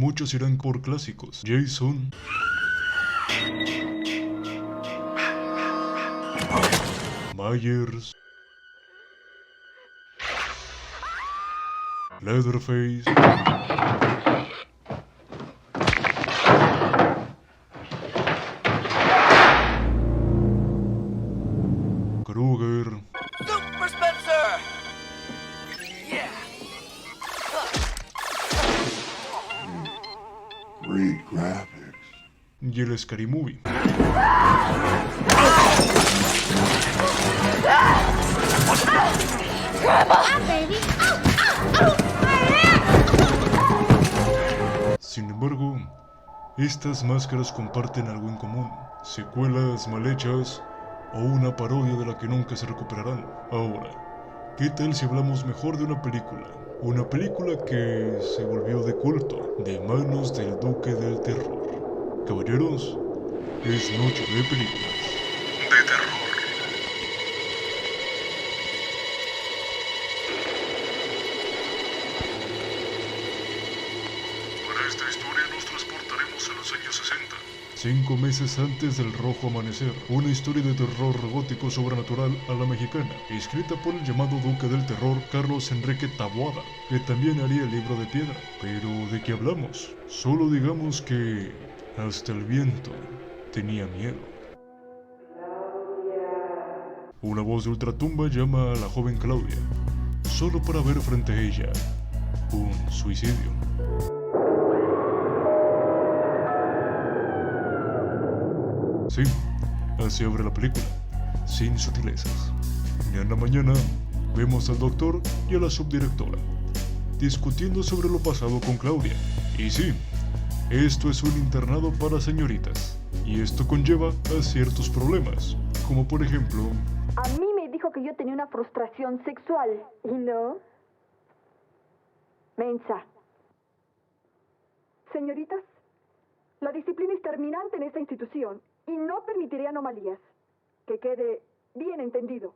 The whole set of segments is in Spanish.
muchos irán por clásicos. Jason, Myers, Leatherface, Krueger, Super Spencer! Yeah! Great graphics. y el Scary Movie. Sin embargo, estas máscaras comparten algo en común: secuelas mal hechas o una parodia de la que nunca se recuperarán. Ahora, ¿qué tal si hablamos mejor de una película? Una película que se volvió de culto, de manos del Duque del Terror. Caballeros, es noche de películas de terror. Para esta historia nos transportaremos a los años 60. 5 meses antes del Rojo Amanecer, una historia de terror gótico sobrenatural a la mexicana, escrita por el llamado Duque del Terror Carlos Enrique Taboada, que también haría el Libro de Piedra. Pero ¿de qué hablamos? Solo digamos que hasta el viento tenía miedo. Una voz de ultratumba llama a la joven Claudia, solo para ver frente a ella un suicidio. Sí, así abre la película, sin sutilezas. Y en la mañana vemos al doctor y a la subdirectora discutiendo sobre lo pasado con Claudia. Y sí, esto es un internado para señoritas, y esto conlleva a ciertos problemas, como por ejemplo... A mí me dijo que yo tenía una frustración sexual, ¿y no? Mensa. Señoritas, la disciplina es terminante en esta institución y no permitiré anomalías. Que quede bien entendido.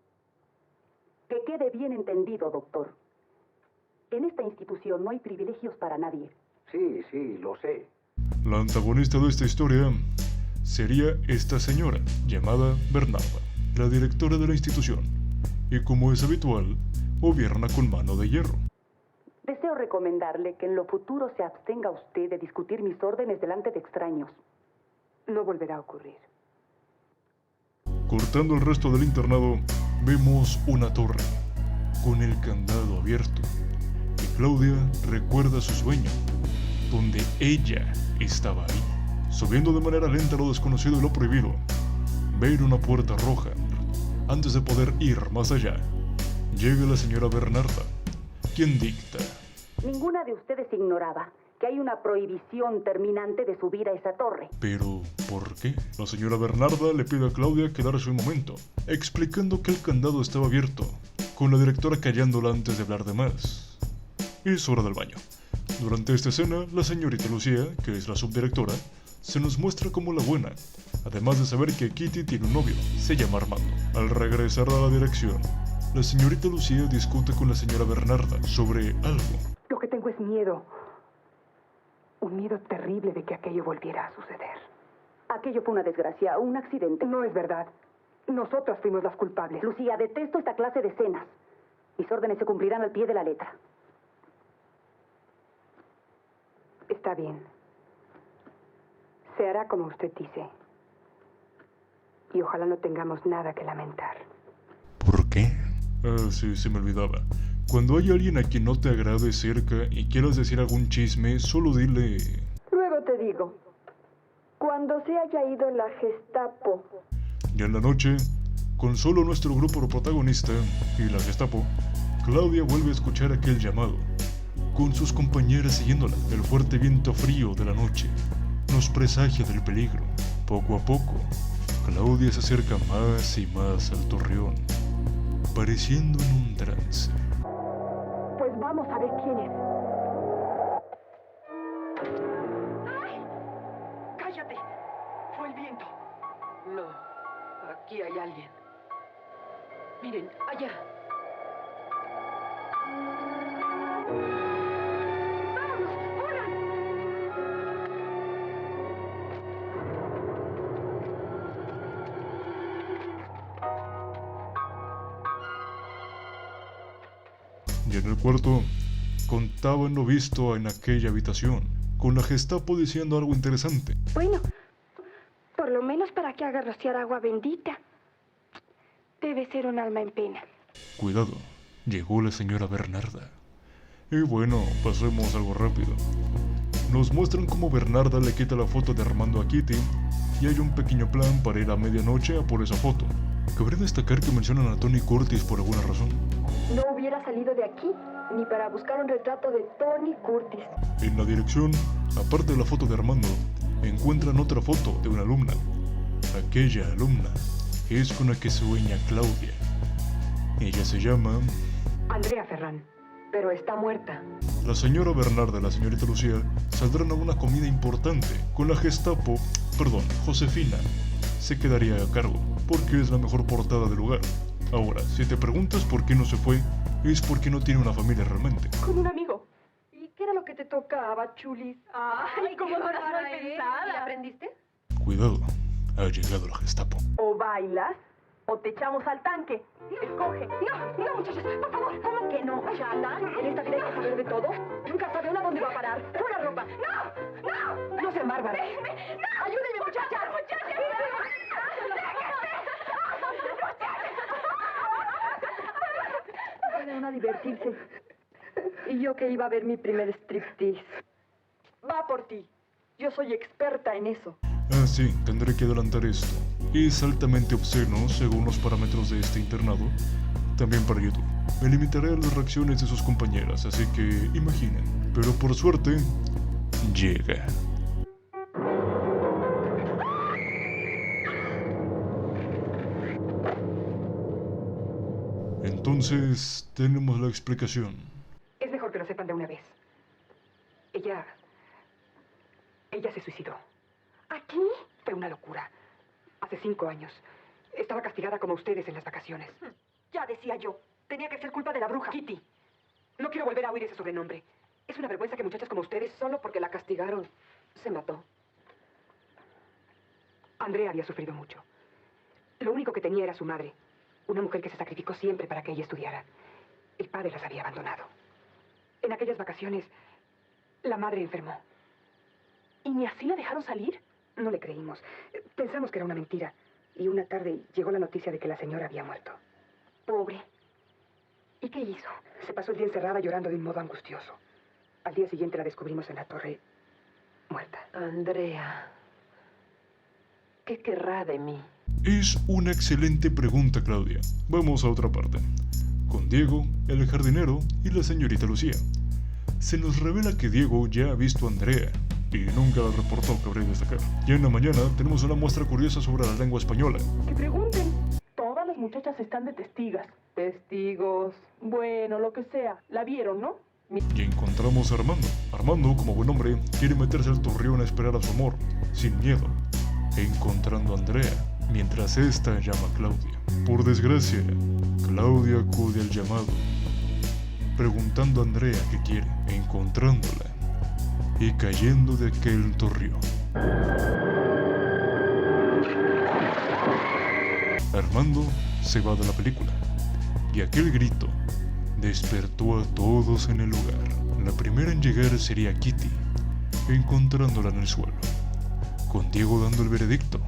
Que quede bien entendido, doctor. En esta institución no hay privilegios para nadie. Sí, sí, lo sé. La antagonista de esta historia sería esta señora, llamada Bernarda, la directora de la institución, y como es habitual, gobierna con mano de hierro. Deseo recomendarle que en lo futuro se abstenga usted de discutir mis órdenes delante de extraños. No volverá a ocurrir. Cortando el resto del internado, vemos una torre, con el candado abierto, y Claudia recuerda su sueño, donde ella estaba ahí. Subiendo de manera lenta lo desconocido y lo prohibido, ver una puerta roja. Antes de poder ir más allá, llega la señora Bernarda, quien dicta. Ninguna de ustedes ignoraba que hay una prohibición terminante de subir a esa torre. Pero, ¿por qué? La señora Bernarda le pide a Claudia quedarse un momento, explicando que el candado estaba abierto, con la directora callándola antes de hablar de más. Es hora del baño. Durante esta escena, la señorita Lucía, que es la subdirectora, se nos muestra como la buena, además de saber que Kitty tiene un novio, se llama Armando. Al regresar a la dirección, la señorita Lucía discute con la señora Bernarda sobre algo. Lo que tengo es miedo. Un miedo terrible de que aquello volviera a suceder. Aquello fue una desgracia, un accidente. No es verdad. Nosotras fuimos las culpables. Lucía, detesto esta clase de escenas. Mis órdenes se cumplirán al pie de la letra. Está bien. Se hará como usted dice. Y ojalá no tengamos nada que lamentar. ¿Por qué? Ah, sí, se me olvidaba. Cuando hay alguien a quien no te agrade cerca y quieras decir algún chisme, solo dile... Luego te digo. Cuando se haya ido la Gestapo. Y en la noche, con solo nuestro grupo protagonista y la Gestapo, Claudia vuelve a escuchar aquel llamado, con sus compañeras siguiéndola. El fuerte viento frío de la noche nos presagia del peligro. Poco a poco, Claudia se acerca más y más al torreón, pareciendo en un trance. Pues vamos a ver quién es. ¡Ay! ¡Cállate! Fue el viento. No, aquí hay alguien. Miren, allá. ¡Vamos! ¡Corran! Y en el cuarto, contaban lo visto en aquella habitación, con la Gestapo diciendo algo interesante. Bueno, por lo menos para que haga rociar agua bendita. Debe ser un alma en pena. Cuidado, llegó la señora Bernarda. Y bueno, pasemos algo rápido. Nos muestran cómo Bernarda le quita la foto de Armando a Kitty y hay un pequeño plan para ir a medianoche a por esa foto. Cabe destacar que mencionan a Tony Curtis por alguna razón. No hubiera salido de aquí ni para buscar un retrato de Tony Curtis. En la dirección, aparte de la foto de Armando, encuentran otra foto de una alumna. Aquella alumna es con la que sueña Claudia. Ella se llama... Andrea Ferrán, pero está muerta. La señora Bernarda y la señorita Lucía saldrán a una comida importante con la Gestapo, Josefina. Se quedaría a cargo, porque es la mejor portada del lugar. Ahora, si te preguntas por qué no se fue, es porque no tiene una familia realmente. Con un amigo. ¿Y qué era lo que te tocaba, chulis? Ay, cómo no estás mal pensada. ¿Y aprendiste? Cuidado, ha llegado la Gestapo. O bailas o te echamos al tanque. Escoge. No, muchachas, por favor. ¿Cómo que no, chata? En esta vida hay que saber de todo. Nunca sabe uno a dónde va a parar. ¡Fuera ropa! ¡No! No sean bárbaras. ¡Ayúdenme, muchachas! Cada una a divertirse. Y yo que iba a ver mi primer striptease. Va por ti. Yo soy experta en eso. Ah, sí, tendré que adelantar esto. Es altamente obsceno según los parámetros de este internado, también para YouTube. Me limitaré a las reacciones de sus compañeras, así que imaginen. Pero por suerte, llega. Entonces, tenemos la explicación. Es mejor que lo sepan de una vez. Ella se suicidó. ¿Aquí? Fue una locura. Hace 5 años. Estaba castigada como ustedes en las vacaciones. Ya decía yo. Tenía que ser culpa de la bruja. Kitty, no quiero volver a oír ese sobrenombre. Es una vergüenza que muchachas como ustedes, solo porque la castigaron, se mató. Andrea había sufrido mucho. Lo único que tenía era su madre. Una mujer que se sacrificó siempre para que ella estudiara. El padre las había abandonado. En aquellas vacaciones, la madre enfermó. ¿Y ni así la dejaron salir? No le creímos. Pensamos que era una mentira. Y una tarde llegó la noticia de que la señora había muerto. Pobre. ¿Y qué hizo? Se pasó el día encerrada llorando de un modo angustioso. Al día siguiente la descubrimos en la torre, muerta. Andrea, ¿qué querrá de mí? Es una excelente pregunta, Claudia. Vamos a otra parte. Con Diego, el jardinero y la señorita Lucía. Se nos revela que Diego ya ha visto a Andrea y nunca la reportó, cabe destacar. Ya en la mañana tenemos una muestra curiosa sobre la lengua española. Que pregunten. Todas las muchachas están de testigas. Testigos. Bueno, lo que sea. La vieron, ¿no? Y encontramos a Armando. Armando, como buen hombre, quiere meterse al torreón a esperar a su amor, sin miedo, encontrando a Andrea, mientras ésta llama a Claudia. Por desgracia, Claudia acude al llamado, preguntando a Andrea qué quiere, encontrándola y cayendo de aquel torreón. Armando se va de la película, y aquel grito despertó a todos en el lugar. La primera en llegar sería Kitty, encontrándola en el suelo, con Diego dando el veredicto.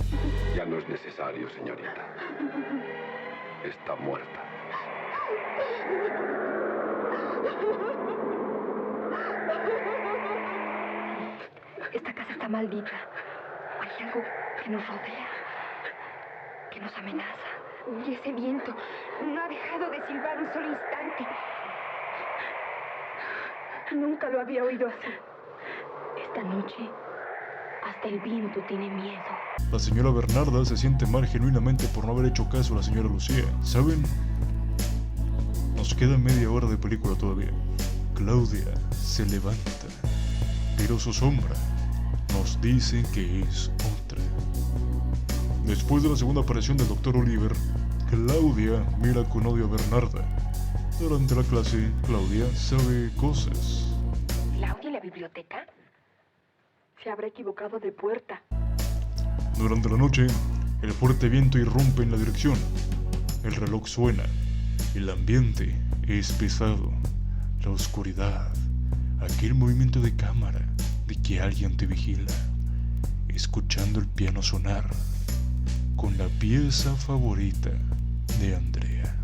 Ya no es necesario, señorita. Está muerta. Esta casa está maldita. Hay algo que nos rodea, que nos amenaza. Y ese viento no ha dejado de silbar un solo instante. Nunca lo había oído así. Esta noche, hasta el viento tiene miedo. La señora Bernarda se siente mal genuinamente por no haber hecho caso a la señora Lucía. ¿Saben? Nos queda media hora de película todavía. Claudia se levanta, pero su sombra nos dice que es otra. Después de la segunda aparición del Dr. Oliver, Claudia mira con odio a Bernarda. Durante la clase, Claudia sabe cosas. ¿Claudia en la biblioteca? Se habrá equivocado de puerta. Durante la noche, el fuerte viento irrumpe en la dirección. El reloj suena. El ambiente es pesado. La oscuridad, aquel movimiento de cámara de que alguien te vigila, escuchando el piano sonar con la pieza favorita de Andrea.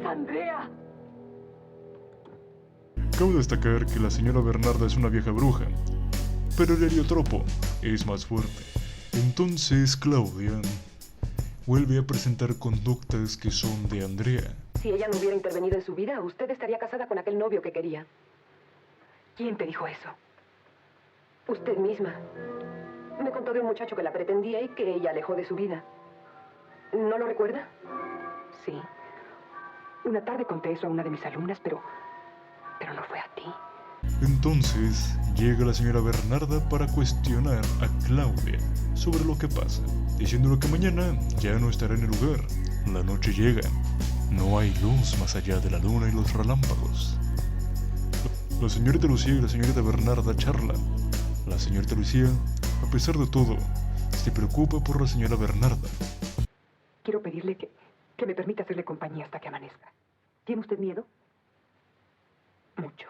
¡Andrea! Cabe destacar que la señora Bernarda es una vieja bruja, pero el heliotropo es más fuerte. Entonces Claudia vuelve a presentar conductas que son de Andrea. Si ella no hubiera intervenido en su vida, usted estaría casada con aquel novio que quería. ¿Quién te dijo eso? Usted misma. Me contó de un muchacho que la pretendía y que ella alejó de su vida. ¿No lo recuerda? Sí. Una tarde conté eso a una de mis alumnas, pero no fue a ti. Entonces llega la señora Bernarda para cuestionar a Claudia sobre lo que pasa, diciéndole que mañana ya no estará en el lugar. La noche llega, no hay luz más allá de la luna y los relámpagos. La señorita Lucía y la señorita Bernarda charlan. La señorita Lucía, a pesar de todo, se preocupa por la señora Bernarda. Quiero pedirle que me permita hacerle compañía hasta que amanezca. ¿Tiene usted miedo? Mucho.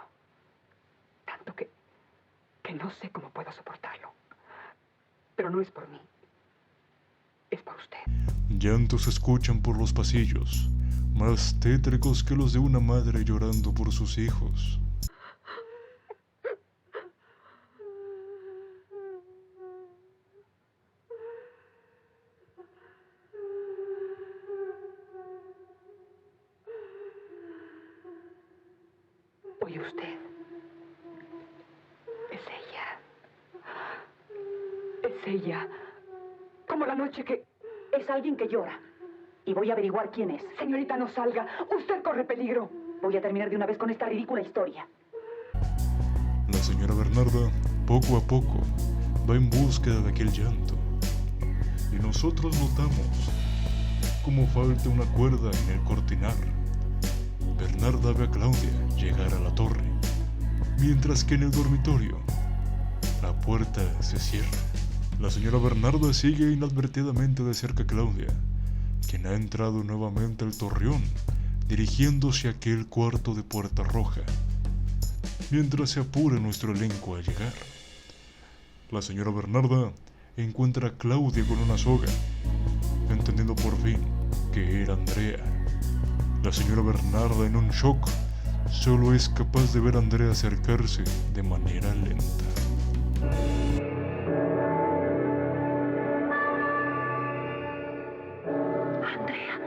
Tanto que no sé cómo puedo soportarlo. Pero no es por mí. Es por usted. Llantos se escuchan por los pasillos, más tétricos que los de una madre llorando por sus hijos. Oye usted. Es ella. Es ella. Como la noche que... Es alguien que llora. Y voy a averiguar quién es. Señorita, no salga. Usted corre peligro. Voy a terminar de una vez con esta ridícula historia. La señora Bernarda, poco a poco, va en búsqueda de aquel llanto. Y nosotros notamos cómo falta una cuerda en el cortinar. Bernarda ve a Claudia llegar a la torre, mientras que en el dormitorio la puerta se cierra. La señora Bernarda sigue inadvertidamente de cerca a Claudia, quien ha entrado nuevamente al torreón, dirigiéndose a aquel cuarto de puerta roja, mientras se apura nuestro elenco a llegar. La señora Bernarda encuentra a Claudia con una soga, entendiendo por fin que era Andrea. La señora Bernarda, en un shock, solo es capaz de ver a Andrea acercarse de manera lenta. Andrea.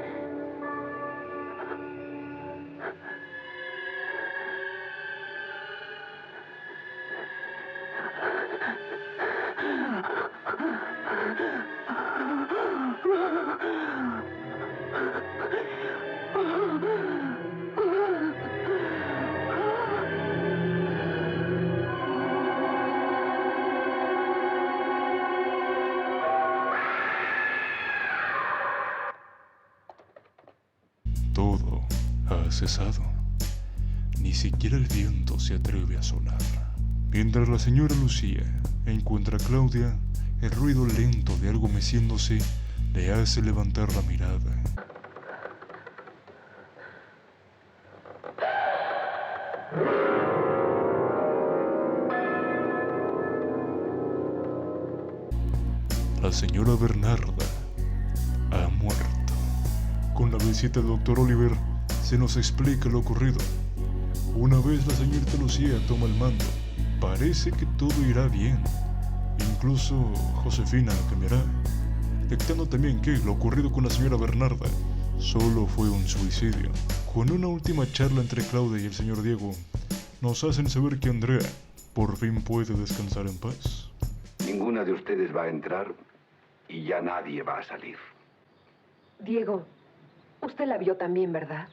Todo ha cesado. Ni siquiera el viento se atreve a sonar. Mientras la señora Lucía encuentra a Claudia, el ruido lento de algo meciéndose le hace levantar la mirada. La señora Bernarda ha muerto. Con la visita del doctor Oliver, se nos explica lo ocurrido. Una vez la señorita Lucía toma el mando, parece que todo irá bien. Incluso Josefina cambiará, detectando también que lo ocurrido con la señora Bernarda solo fue un suicidio. Con una última charla entre Claudia y el señor Diego, nos hacen saber que Andrea por fin puede descansar en paz. Ninguna de ustedes va a entrar y ya nadie va a salir. Diego, usted la vio también, ¿verdad?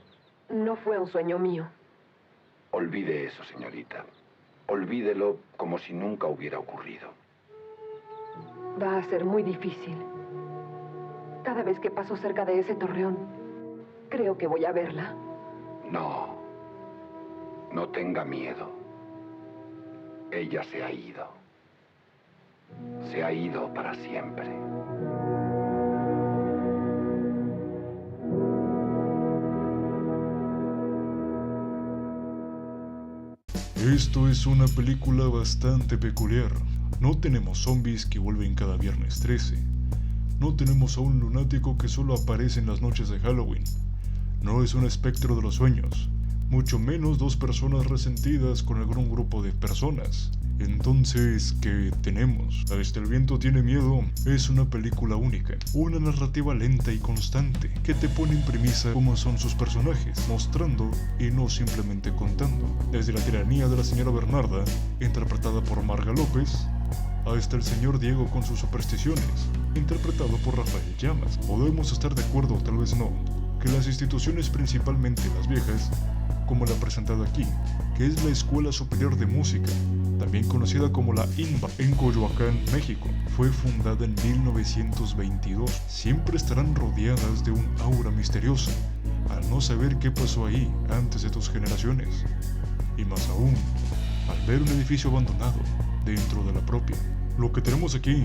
No fue un sueño mío. Olvide eso, señorita. Olvídelo como si nunca hubiera ocurrido. Va a ser muy difícil. Cada vez que paso cerca de ese torreón, creo que voy a verla. No. No tenga miedo. Ella se ha ido. Se ha ido para siempre. Esto es una película bastante peculiar. No tenemos zombies que vuelven cada viernes 13. No tenemos a un lunático que solo aparece en las noches de Halloween. No es un espectro de los sueños. Mucho menos dos personas resentidas con algún grupo de personas. Entonces, ¿qué tenemos? Hasta el viento tiene miedo es una película única, una narrativa lenta y constante que te pone en premisa cómo son sus personajes, mostrando y no simplemente contando. Desde la tiranía de la señora Bernarda, interpretada por Marga López, hasta el señor Diego con sus supersticiones, interpretado por Rafael Llamas. Podemos estar de acuerdo, tal vez no, que las instituciones, principalmente las viejas, como la presentada aquí, que es la Escuela Superior de Música, también conocida como la INBA, en Coyoacán, México, fue fundada en 1922. Siempre estarán rodeadas de un aura misteriosa, al no saber qué pasó ahí antes de tus generaciones. Y más aún, al ver un edificio abandonado dentro de la propia. Lo que tenemos aquí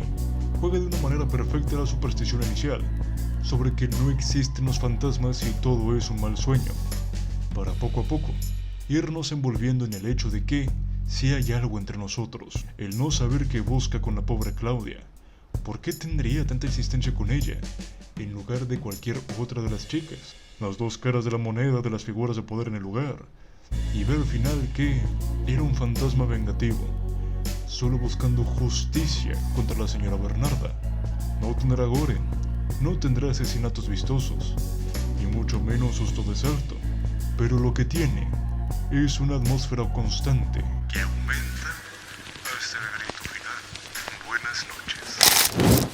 juega de una manera perfecta la superstición inicial, sobre que no existen los fantasmas y todo es un mal sueño, para poco a poco irnos envolviendo en el hecho de que si hay algo entre nosotros, el no saber qué busca con la pobre Claudia. ¿Por qué tendría tanta insistencia con ella, en lugar de cualquier otra de las chicas? Las dos caras de la moneda de las figuras de poder en el lugar, y ver al final que era un fantasma vengativo, solo buscando justicia contra la señora Bernarda. No tendrá gore, no tendrá asesinatos vistosos, ni mucho menos susto de salto, pero lo que tiene es una atmósfera constante que aumenta